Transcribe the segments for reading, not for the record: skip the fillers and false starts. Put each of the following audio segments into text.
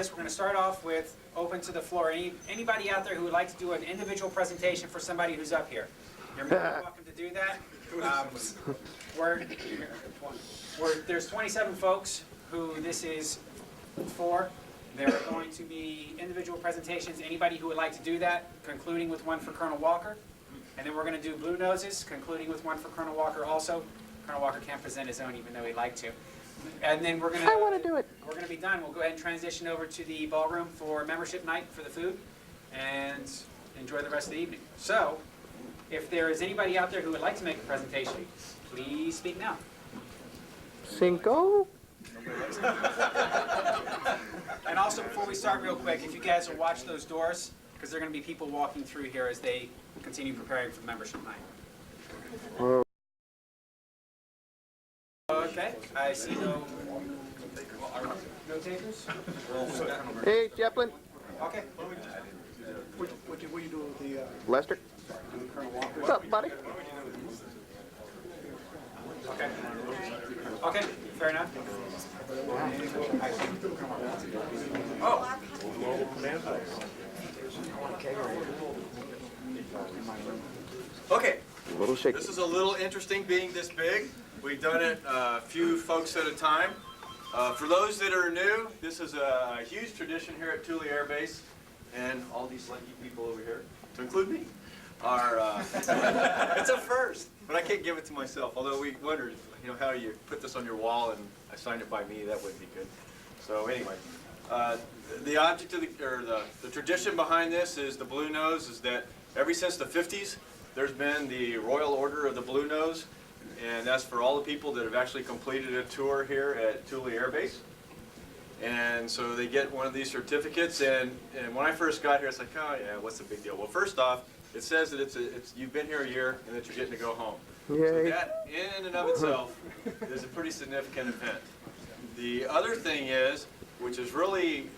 this. We're going to start off with open to the floor. Anybody out there who would like to do an individual presentation for somebody who's up here? You're more than welcome to do that. There's 27 folks who this is for. There are going to be individual presentations. Anybody who would like to do that, concluding with one for Colonel Walker. And then we're going to do Blue Noses, concluding with one for Colonel Walker also. Colonel Walker can't present his own even though he'd like to. And then we're going to... I want to do it. We're going to be done. We'll go ahead and transition over to the ballroom for membership night for the food and enjoy the rest of the evening. So, if there is anybody out there who would like to make a presentation, please speak now. Cinco? And also, before we start real quick, if you guys will watch those doors, because there are going to be people walking through here as they continue preparing for membership night. Okay, I see no takers. Hey, Zeppelin. Okay. What do you do with the... Lester. What's up, buddy? Okay. Okay, fair enough. Oh. Okay. A little shaky. This is a little interesting being this big. We've done it a few folks at a time. For those that are new, this is a huge tradition here at Thule Air Base, and all these lucky people over here, to include me, are it's a first. But I can't give it to myself. Although we wondered, how you put this on your wall and I signed it by me. That would be good. So anyway, the object of the tradition behind this is the Blue Nose. Is that ever since the 50s, there's been the Royal Order of the Blue Nose. And that's for all the people that have actually completed a tour here at Thule Air Base. And so they get one of these certificates. And when I first got here, it's like, oh yeah, what's the big deal? Well, first off, it says that you've been here a year and that you're getting to go home. Yay. So that, in and of itself, is a pretty significant event. The other thing is, which is really,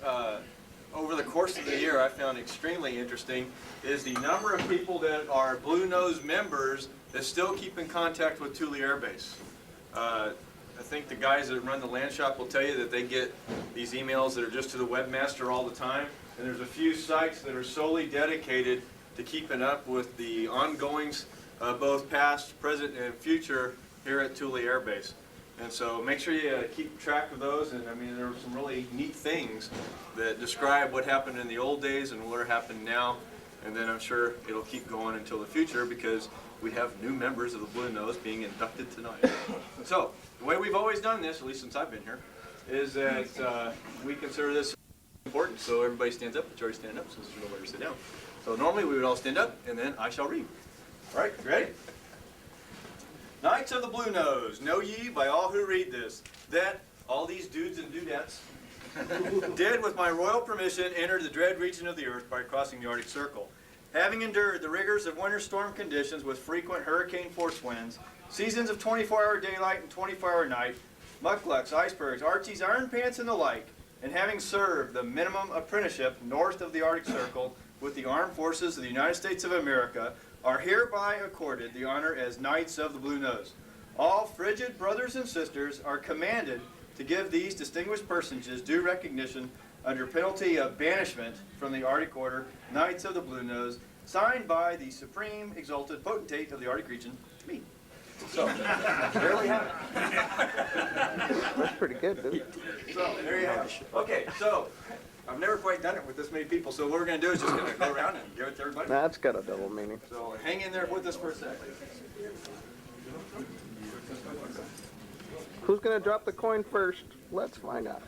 over the course of the year, I found extremely interesting, is the number of people that are Blue Nose members that still keep in contact with Thule Air Base. I think the guys that run the land shop will tell you that they get these emails that are just to the webmaster all the time. And there's a few sites that are solely dedicated to keeping up with the ongoings, both past, present, and future here at Thule Air Base. And so make sure you keep track of those. And I mean, there are some really neat things that describe what happened in the old days and what are happening now. And then I'm sure it'll keep going until the future because we have new members of the Blue Nose being inducted tonight. So the way we've always done this, at least since I've been here, is that we consider this important. So everybody stands up. Majority stand up since there's nowhere to sit down. So normally we would all stand up, and then I shall read. All right, ready? Knights of the Blue Nose, know ye by all who read this, that all these dudes and dudettes did with my royal permission enter the dread region of the earth by crossing the Arctic Circle. Having endured the rigors of winter storm conditions with frequent hurricane-force winds, seasons of 24-hour daylight and 24-hour night, mucklucks, icebergs, Archies, iron pants, and the like, and having served the minimum apprenticeship north of the Arctic Circle with the armed forces of the United States of America, are hereby accorded the honor as Knights of the Blue Nose. All frigid brothers and sisters are commanded to give these distinguished personages due recognition under penalty of banishment from the Arctic Order, Knights of the Blue Nose, signed by the Supreme Exalted Potentate of the Arctic region, me. So, there we have it. That's pretty good, dude. So, there you have it. Okay, so, I've never quite done it with this many people, so what we're going to do is just going to go around and give it to everybody. That's got a double meaning. So, hang in there with us for a second. Who's going to drop the coin first? Let's find out.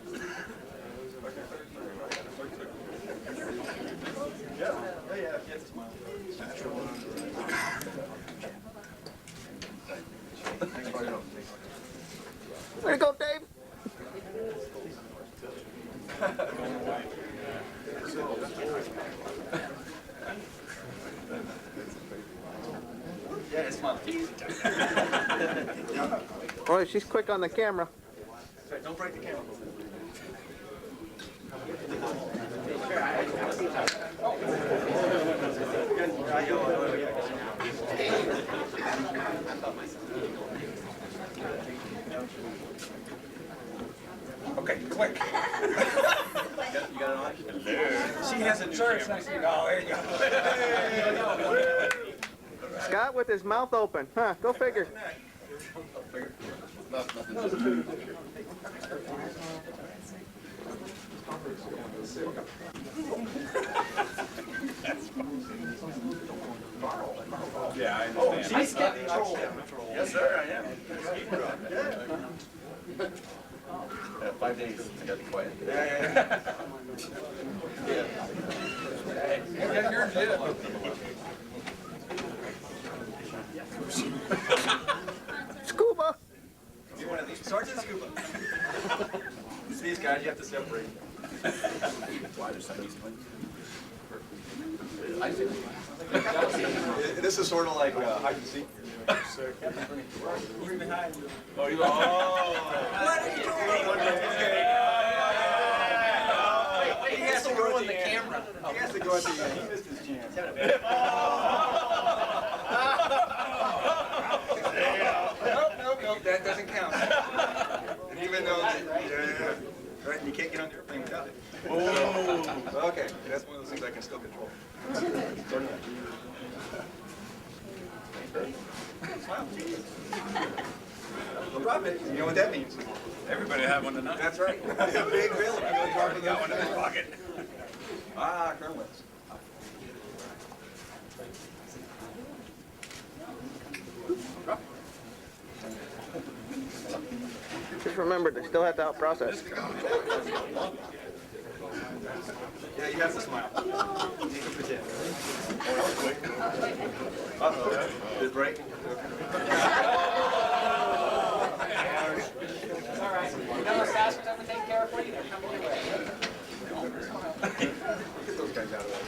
Way to go, Dave. Yeah, it's fun. Boy, she's quick on the camera. Don't break the camera. Okay, quick. You got She has a church next to you. Oh, there you go. Scott with his mouth open. Huh, go figure. Yeah, I understand. She's got control. Yes, sir, I am. 5 days. I got to be quiet. Yeah, you're in jail. Scuba. You one of these? Sergeant Scuba. It's these guys, you have to separate. Why there's some these ones? This is sort of like hide and seek. Who's behind you? Oh, you What are you doing? He has to go in the camera. He has to go at the end. He missed his chance. Nope, that doesn't count. And even though, right, and you can't get on the airplane without it. Oh, okay, that's one of those things I can still control. Smile. No problem. You know what that means? Everybody had one tonight. That's right. Big bill. Got one in his pocket. Ah, Colonel Wentz. Just remember, they still have to out process. Yeah, you have to smile. Uh-oh. Did it break? It's all right. You know, Sasha's ever taken care of for you. They're coming your way. Get those guys out of there.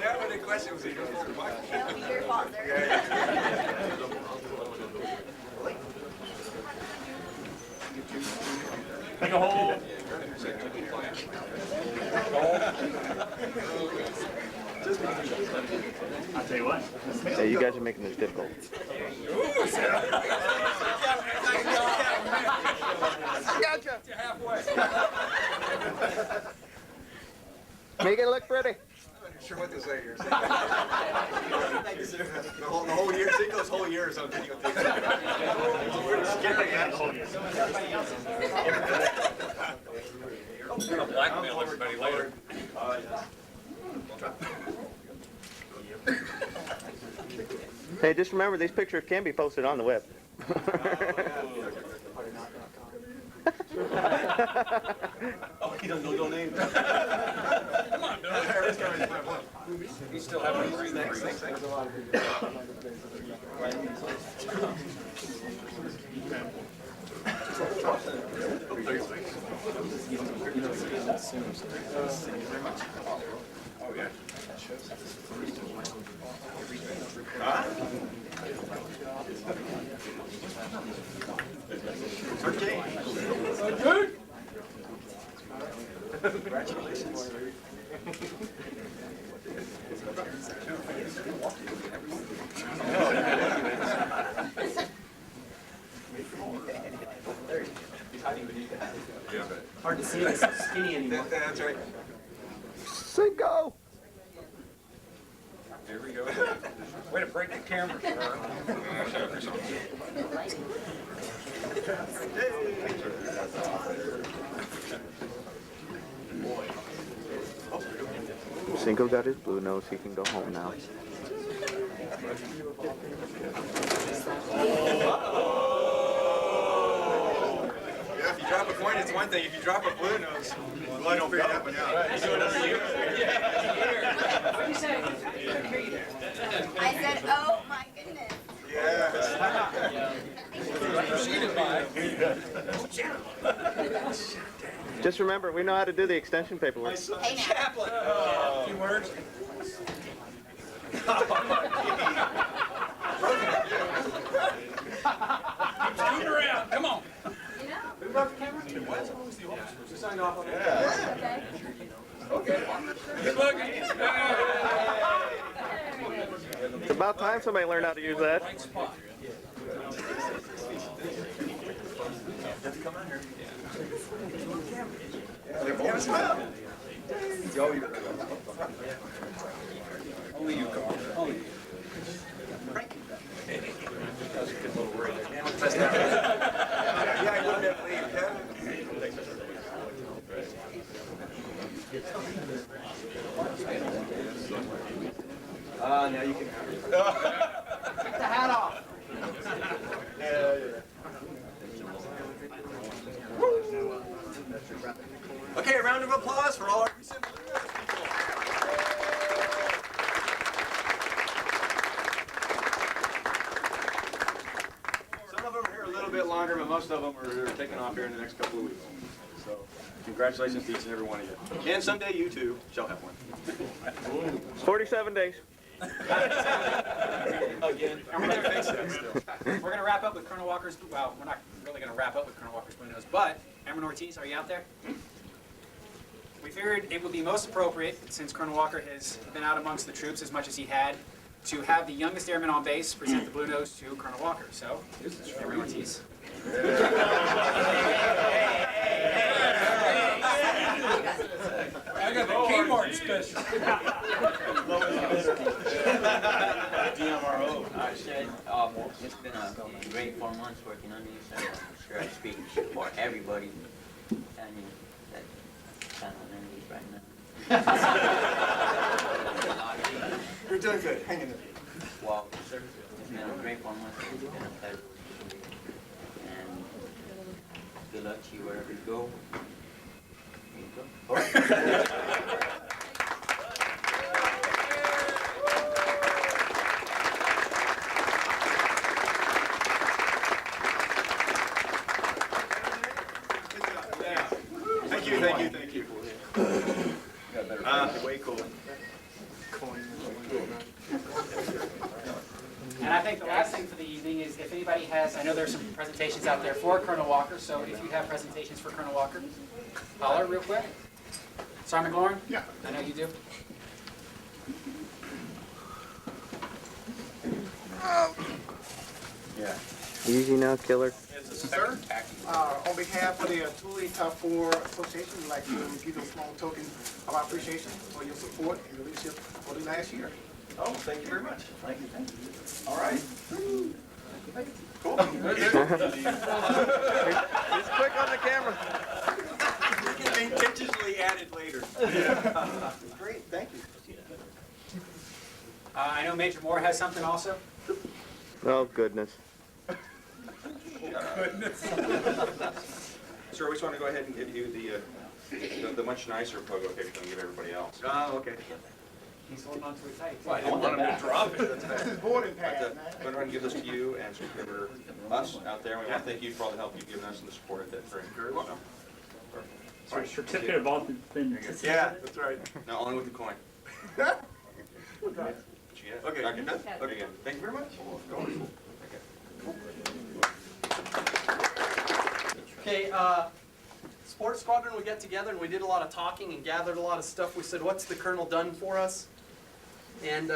That was the question. Was It'll be your fault, sir. Take a hold. I'll tell you what. Hey, you guys are making this difficult. Gotcha. Make it look pretty. I'm not sure what to say here. The whole year, Cinco's whole year is on videotape. You're gonna blackmail everybody later. Hey, just remember, these pictures can be posted on the web. Oh, he don't know name. Come on, Bill. You still have one for next. Oh, yeah. Huh? Okay. Good. Congratulations. Hard to see this skinny anymore. That's right. Cinco. Here we go. Way to break the camera, sir. Cinco got his blue nose. He can go home now. Yeah, if you drop a coin, it's one thing. If you drop a blue nose, well, I don't figure that one out. You do another year. What are you saying? I couldn't hear you there. I said, oh my goodness. Yeah. Just remember, we know how to do the extension paperwork. Hey now. Chaplain. Few words. Scoot around. Come on. You know? Who brought the camera? You signed off on that. Okay. Good looking. It's about time somebody learned how to use that. Right spot. Have to come out here. Only you, Carl. Only you. Yeah, I wouldn't have leave, now you can have it. Take the hat off. Okay, a round of applause for all our recent Bluenose people. Some of them are here a little bit longer, but most of them are taking off here in the next couple of weeks. So, congratulations to each and every one of you. And someday you too shall have one. 47 days. Again. And we're gonna wrap up with Colonel Walker's, well, we're not really gonna wrap up with Colonel Walker's Blue Nose, but Airman Ortiz, are you out there? We figured it would be most appropriate, since Colonel Walker has been out amongst the troops as much as he had, to have the youngest airman on base present the Blue Nose to Colonel Walker. So, Airman Ortiz. I got the Kmart special. DMRO. It's been a great 4 months working on these, and I'm sure I speak for everybody telling you that I'm kind of in these right now. You're doing good. Hang in there. Well, it's been a great 4 months. It's been a pleasure. And good luck to you wherever you go. There you go. Thank you, thank you, thank you. Way cool. And I think the last thing for the evening is if anybody has, I know there's some presentations out there for Colonel Walker, so if you have presentations for Colonel Walker, holler real quick. Sergeant McLaurin? Yeah. I know you do. Yeah. Easy now, killer. Sir, on behalf of the Thule Top 4 Association, we'd like to give you a small token of our appreciation for your support and your leadership for the last year. Oh, thank you very much. Thank you, thank you. All right. Cool. He's quick on the camera. It can be intentionally added later. Great, thank you. I know Major Moore has something also. Oh, goodness. Sir, we just want to go ahead and give you the much nicer pogo picture and give everybody else. Oh, okay. He's holding on to it tight. I didn't want him to drop it. This is boarding But pass, go man. ahead and give this to you and for us out there. We want to thank you for all the help you've given us and the support that during. Very welcome. All right. Certificate of authenticity. Yeah, that's right. Now, only with the coin. But you get it. Okay. Okay. Good. Very good. Thank you very much. Okay, sports squadron, we got together and we did a lot of talking and gathered a lot of stuff. We said, what's the colonel done for us? And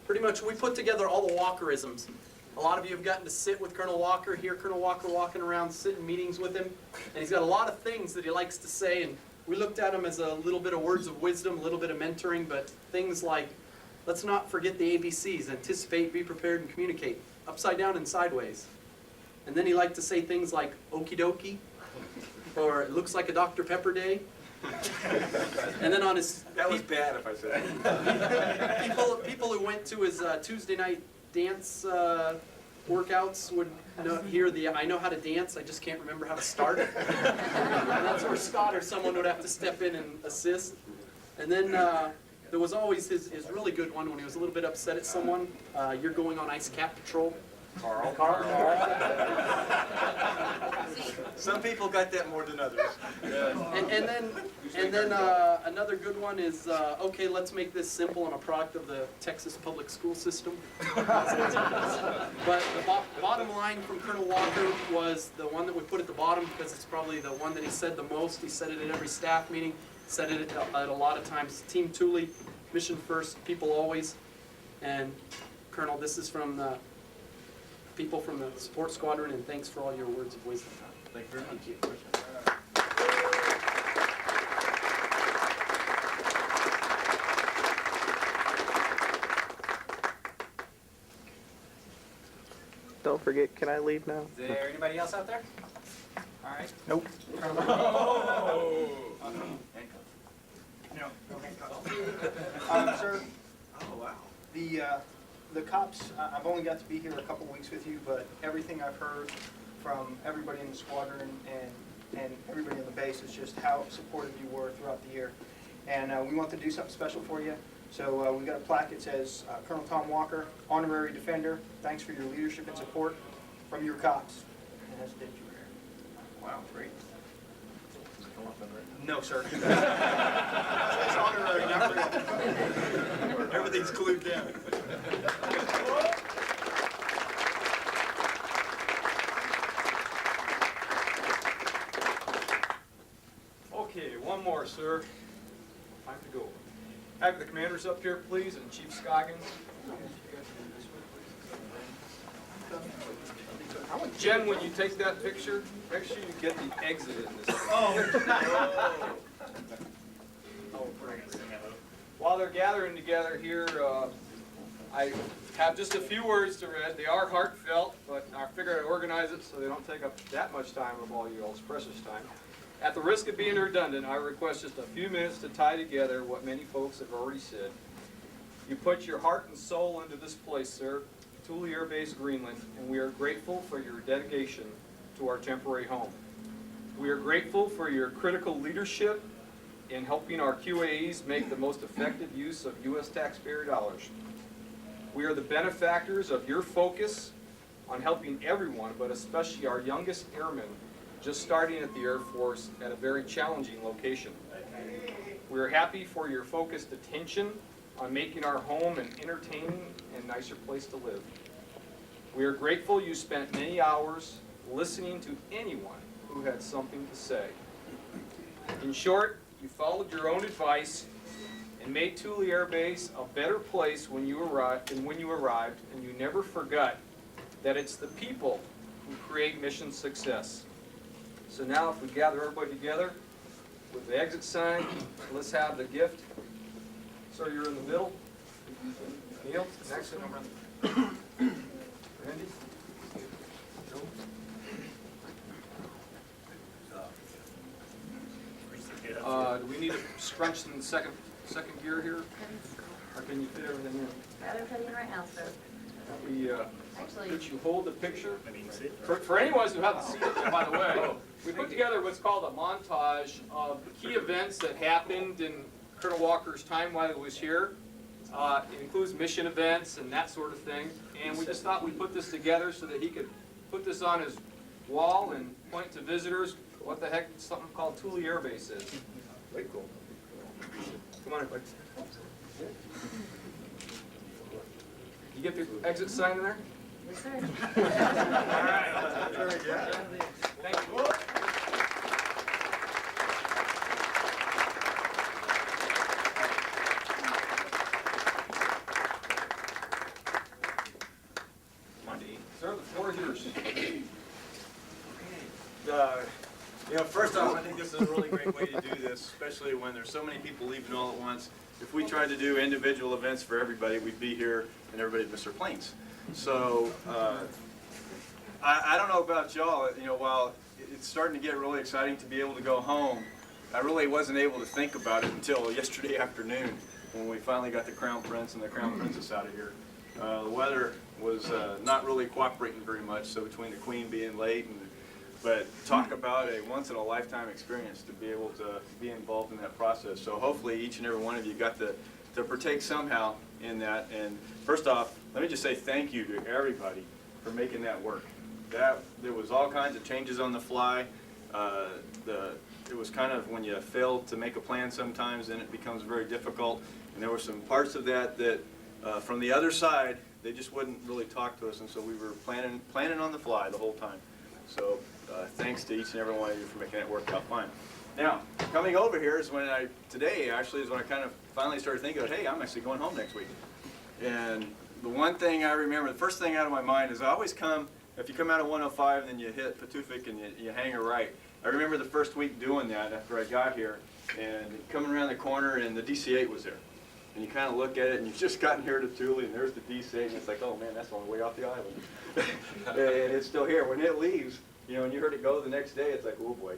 pretty much we put together all the Walkerisms. A lot of you have gotten to sit with Colonel Walker, hear Colonel Walker walking around, sit in meetings with him. And he's got a lot of things that he likes to say, and we looked at him as a little bit of words of wisdom, a little bit of mentoring, but things like, let's not forget the ABCs, anticipate, be prepared, and communicate, upside down and sideways. And then he liked to say things like, okie dokie, or it looks like a Dr. Pepper day. And then on his... That was bad if I said that. people who went to his Tuesday night dance workouts would hear the, I know how to dance, I just can't remember how to start it. And that's where Scott or someone would have to step in and assist. And then there was always his really good one when he was a little bit upset at someone. You're going on ice cap patrol. Carl. Some people got that more than others. And then another good one is, okay, let's make this simple. I'm a product of the Texas public school system. But the bottom line from Colonel Walker was the one that we put at the bottom because it's probably the one that he said the most. He said it at every staff meeting, said it at a lot of times. Team Thule, mission first, people always. And Colonel, this is from the people from the support squadron, and thanks for all your words of wisdom. Thank you very much. Don't forget, can I leave now? Is there anybody else out there? All right. Nope. Sir, the cops, I've only got to be here a couple weeks with you, but everything I've heard from everybody in the squadron and everybody on the base is just how supportive you were throughout the year. And we want to do something special for you. So we've got a plaque that says, Colonel Tom Walker, Honorary Defender, thanks for your leadership and support from your cops. And that's Dave Jr. Wow, great. No, sir. It's honorary, not real. Everything's glued down. Okay, one more, sir. Time to go. Have the commanders up here, please, and Chief Scoggins. Jen, when you take that picture, make sure you get the exit in this. While they're gathering together here, I have just a few words to read. They are heartfelt, but I figured I'd organize it so they don't take up that much time of all you all's precious time. At the risk of being redundant, I request just a few minutes to tie together what many folks have already said. You put your heart and soul into this place, sir, Thule Air Base Greenland, and we are grateful for your dedication to our temporary home. We are grateful for your critical leadership in helping our QAEs make the most effective use of U.S. taxpayer dollars. We are the benefactors of your focus on helping everyone, but especially our youngest airmen just starting at the Air Force at a very challenging location. We are happy for your focused attention on making our home an entertaining and nicer place to live. We are grateful you spent many hours listening to anyone who had something to say. In short, you followed your own advice and made Thule Air Base a better place when you arrived, and you never forgot that it's the people who create mission success. So now if we gather everybody together with the exit sign, let's have the gift. Sir, you're in the middle. Neil, next to him. Randy? Do we need to scrunch in the second gear here? Or can you fit everything in? Rather put in right now, sir. We, Actually, could you hold the picture? For anyone who hasn't seen it, by the way, we put together what's called a montage of key events that happened in Colonel Walker's time while he was here. It includes mission events and that sort of thing. And we just thought we'd put this together so that he could put this on his wall and point to visitors what the heck something called Thule Air Base is. Very cool. Come on, everybody. You get the exit sign in there? yes, sir. All right. Very good. Thank you. Sir, the floor is yours. First off, I think this is a really great way to do this, especially when there's so many people leaving all at once. If we tried to do individual events for everybody, we'd be here and everybody'd miss their planes. So I don't know about y'all, while it's starting to get really exciting to be able to go home, I really wasn't able to think about it until yesterday afternoon when we finally got the Crown Prince and the Crown Princess out of here. The weather was not really cooperating very much, so between the Queen being late but talk about a once-in-a-lifetime experience to be able to be involved in that process. So hopefully each and every one of you got to partake somehow in that. And first off, let me just say thank you to everybody for making that work. There was all kinds of changes on the fly. It was kind of when you failed to make a plan sometimes, then it becomes very difficult. And there were some parts of that from the other side, they just wouldn't really talk to us, and so we were planning on the fly the whole time. So thanks to each and every one of you for making that work out fine. Now, coming over here is when today actually is when I kind of finally started thinking, hey, I'm actually going home next week. And the one thing I remember, the first thing out of my mind is I always come if you come out of 105 and then you hit Patufic and you hang a right. I remember the first week doing that after I got here, and coming around the corner and the DC-8 was there. And you kind of look at it and you've just gotten here to Thule and there's the DC-8 and it's like, oh man, that's the only way off the island. And it's still here. When it leaves, you know, and you heard it go the next day, it's like, oh boy,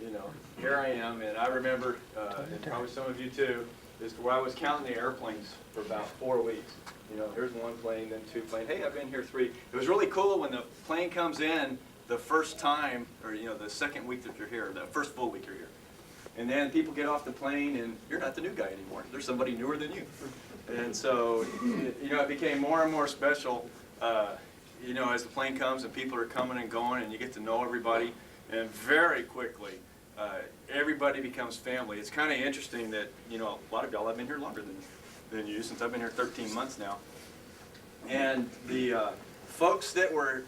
you know, here I am. And I remember, and probably some of you too, is where I was counting the airplanes for about 4 weeks. You know, here's one plane, then 2 planes. Hey, I've been here 3. It was really cool when the plane comes in the first time, or you know, the second week that you're here, the first full week you're here. And then people get off the plane and you're not the new guy anymore. There's somebody newer than you. And so, you know, it became more and more special, you know, as the plane comes and people are coming and going and you get to know everybody. And very quickly, everybody becomes family. It's kind of interesting that, you know, a lot of y'all have been here longer than you, since I've been here 13 months now. And the folks that were,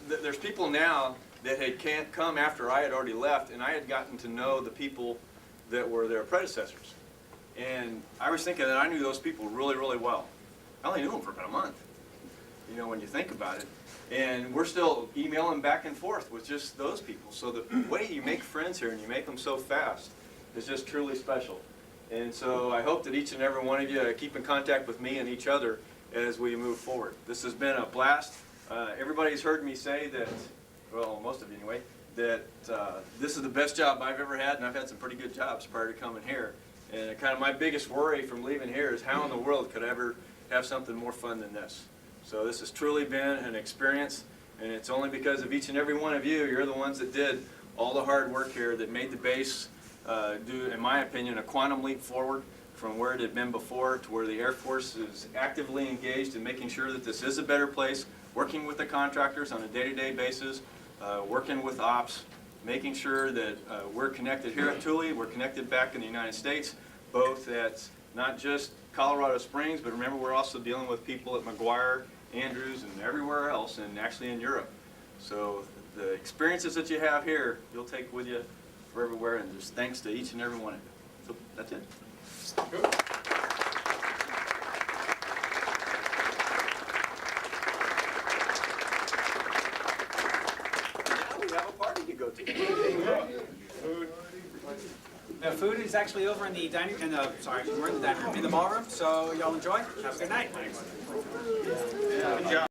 there's people now that can't come after I had already left, and I had gotten to know the people that were their predecessors. And I was thinking that I knew those people really, really well. I only knew them for about a month, you know, when you think about it. And we're still emailing back and forth with just those people. So the way you make friends here and you make them so fast is just truly special. And so I hope that each and every one of you keep in contact with me and each other as we move forward. This has been a blast. Everybody's heard me say that, well, most of you anyway, that this is the best job I've ever had, and I've had some pretty good jobs prior to coming here. And kind of my biggest worry from leaving here is how in the world could I ever have something more fun than this? So this has truly been an experience, and it's only because of each and every one of you. You're the ones that did all the hard work here that made the base do, in my opinion, a quantum leap forward from where it had been before to where the Air Force is actively engaged in making sure that this is a better place, working with the contractors on a day-to-day basis, working with ops, making sure that we're connected here at Thule, we're connected back in the United States, both at not just Colorado Springs, but remember we're also dealing with people at McGuire, Andrews, and everywhere else, and actually in Europe. So the experiences that you have here, you'll take with you for everywhere, and just thanks to each and every one of you. So that's it. Good. The food is actually over in the dining, we're in the dining room, in the ballroom, so y'all enjoy. Have a good night. Good job.